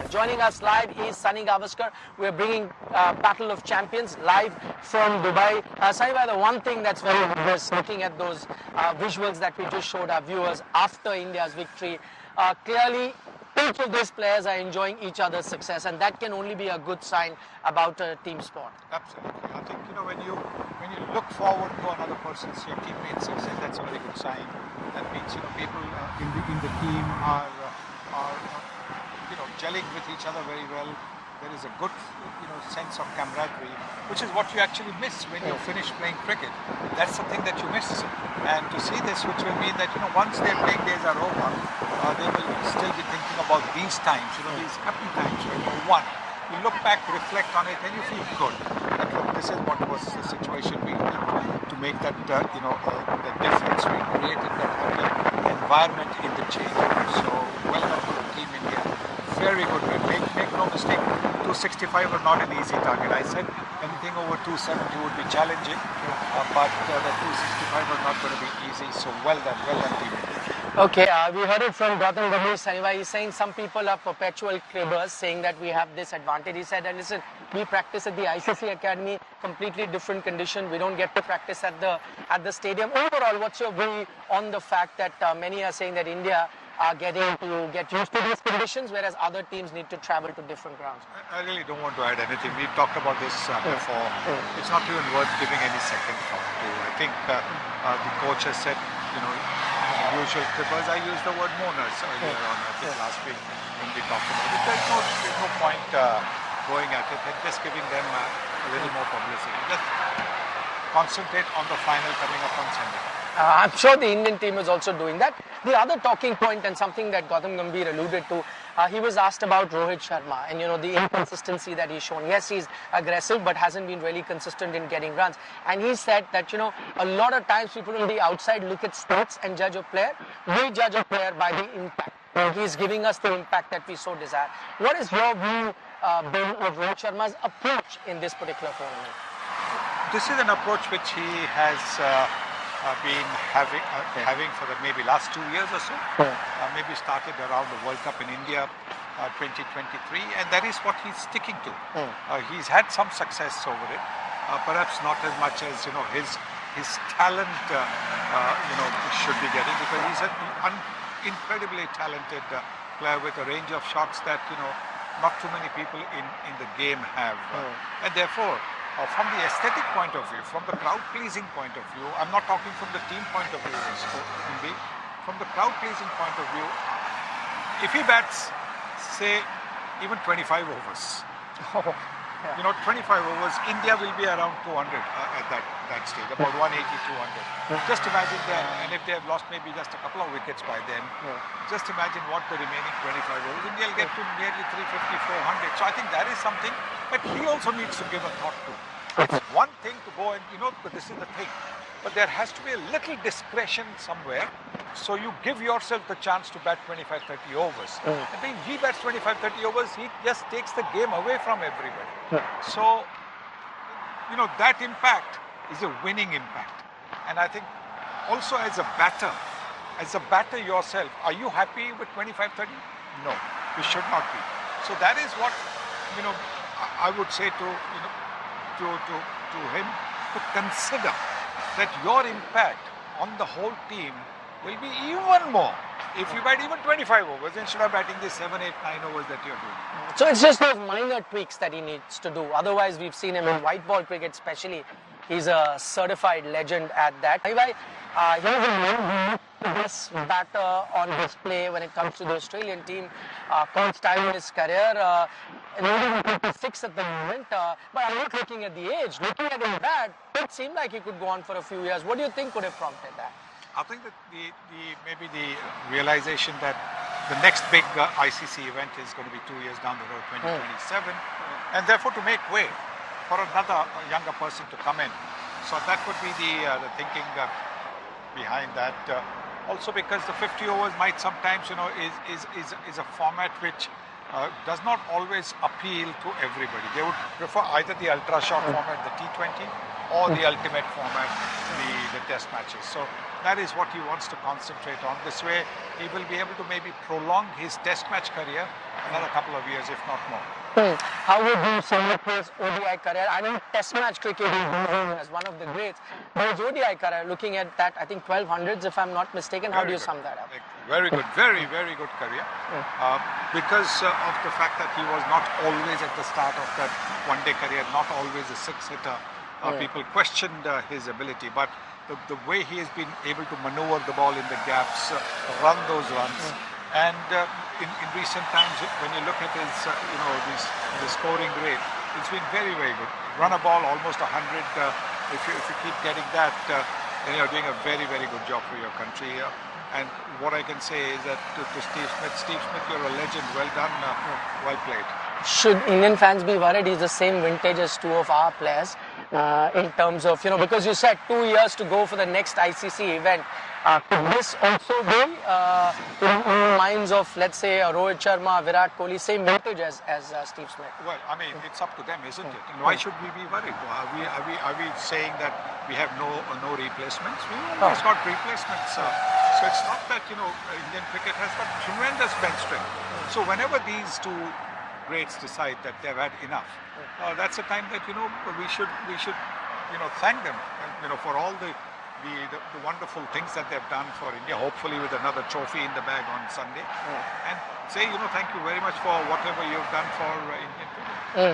Joining us live is Sunil Gavaskar. We're bringing Battle of Champions live from Dubai. Sunil, the one thing that's very obvious, looking at those visuals that we just showed our viewers after India's victory, clearly each of these players are enjoying each other's success, and that can only be a good sign about a team sport. Absolutely. I think when you look forward to another person's, your teammate's success, that's a very good sign. That means people in the team are gelling with each other very well. There is a good sense of camaraderie, which is what you actually miss when you finish playing cricket. That's something that you miss. And to see this, which will mean that once their playing days are over, they will still be thinking about these times, these happy times when you won. You look back, reflect on it, and you feel good. That look, this is what was the situation we had to make that the difference. We created that happy environment in the change. So well done to the team India. Very good win. Make no mistake, 265 was not an easy target. I said anything over 270 would be challenging, but the 265 was not going to be easy. So well done team India. Okay, we heard it from Gautam Gambhir. He's saying some people are perpetual cribbers, saying that we have this advantage. He said, and listen, we practice at the ICC Academy, completely different condition. We don't get to practice at the stadium. Overall, what's your view on the fact that many are saying that India are getting to get used to these conditions, whereas other teams need to travel to different grounds? I really don't want to add anything. We've talked about this before. It's not even worth giving any second thought to. I think the coach has said, usual cribbers. I used the word mourners earlier on, I think last week when we talked about it. There's no point going at it and just giving them a little more publicity. Just concentrate on the final coming up on Sunday. I'm sure the Indian team is also doing that. The other talking point, and something that Gautam Gambhir alluded to, he was asked about Rohit Sharma and the inconsistency that he's shown. Yes, he's aggressive, but hasn't been really consistent in getting runs. And he said that a lot of times people on the outside look at stats and judge a player. We judge a player by the impact. He's giving us the impact that we so desire. What is your view, Ben, of Rohit Sharma's approach in this particular tournament? This is an approach which he has been having for the maybe last 2 years or so. Maybe started around the World Cup in India 2023, and that is what he's sticking to. He's had some success over it, perhaps not as much as his talent should be getting, because he's an incredibly talented player with a range of shots that not too many people in the game have, and therefore, from the aesthetic point of view, from the crowd-pleasing point of view, I'm not talking from the team point of view, from the crowd-pleasing point of view, if he bats, say, even 25 overs, 25 overs, India will be around 200 at that stage, about 180, 200. Just imagine that, and if they have lost maybe just a couple of wickets by then, just imagine what the remaining 25 overs, India will get to nearly 350, 400. So I think that is something, but he also needs to give a thought to. It's one thing to go and, but this is the thing, but there has to be a little discretion somewhere, so you give yourself the chance to bat 25, 30 overs. I think he bats 25, 30 overs, he just takes the game away from everybody. So, that impact is a winning impact. And I think also as a batter yourself, are you happy with 25, 30? No, you should not be. So that is what, I would say to him, to consider that your impact on the whole team will be even more if you bat even 25 overs instead of batting the 7, 8, 9 overs that you're doing. So it's just those minor tweaks that he needs to do. Otherwise, we've seen him in white ball cricket especially. He's a certified legend at that. He's the best batter on display when it comes to the Australian team. Coach time in his career. Not even 56 at the moment. But I'm not looking at the age. Looking at him bat, it seemed like he could go on for a few years. What do you think could have prompted that? I think that maybe the realization that the next big ICC event is going to be 2 years down the road, 2027, and therefore to make way for another younger person to come in. So that would be the thinking behind that. Also because the 50 overs might sometimes, is a format which does not always appeal to everybody. They would prefer either the ultra short format, the T20, or the ultimate format, the test matches. So that is what he wants to concentrate on. This way he will be able to maybe prolong his test match career another couple of years, if not more. How would you sum up his ODI career? I know Test match cricket is known as one of the greats, but his ODI career, looking at that, I think 1200s, if I'm not mistaken. How do you sum that up? Very good, very good career. Because of the fact that he was not always at the start of that one-day career, not always a six-hitter. People questioned his ability, but the way he has been able to maneuver the ball in the gaps, run those runs, and in recent times, when you look at his, the scoring rate, it's been very good. Run a ball almost 100. If you keep getting that, then you're doing a very good job for your country. And what I can say is that to Steve Smith, you're a legend. Well done, well played. Should Indian fans be worried he's the same vintage as two of our players in terms of, because you said 2 years to go for the next ICC event. Could this also be in the minds of, let's say, Rohit Sharma, Virat Kohli, same vintage as Steve Smith? Well, I mean, it's up to them, isn't it? And why should we be worried? Are we saying that we have no replacements? We always got replacements. So it's not that, Indian cricket has got tremendous bench strength. So whenever these two greats decide that they've had enough, that's a time that, we should thank them, for all the wonderful things that they've done for India, hopefully with another trophy in the bag on Sunday, and say, thank you very much for whatever you've done for Indian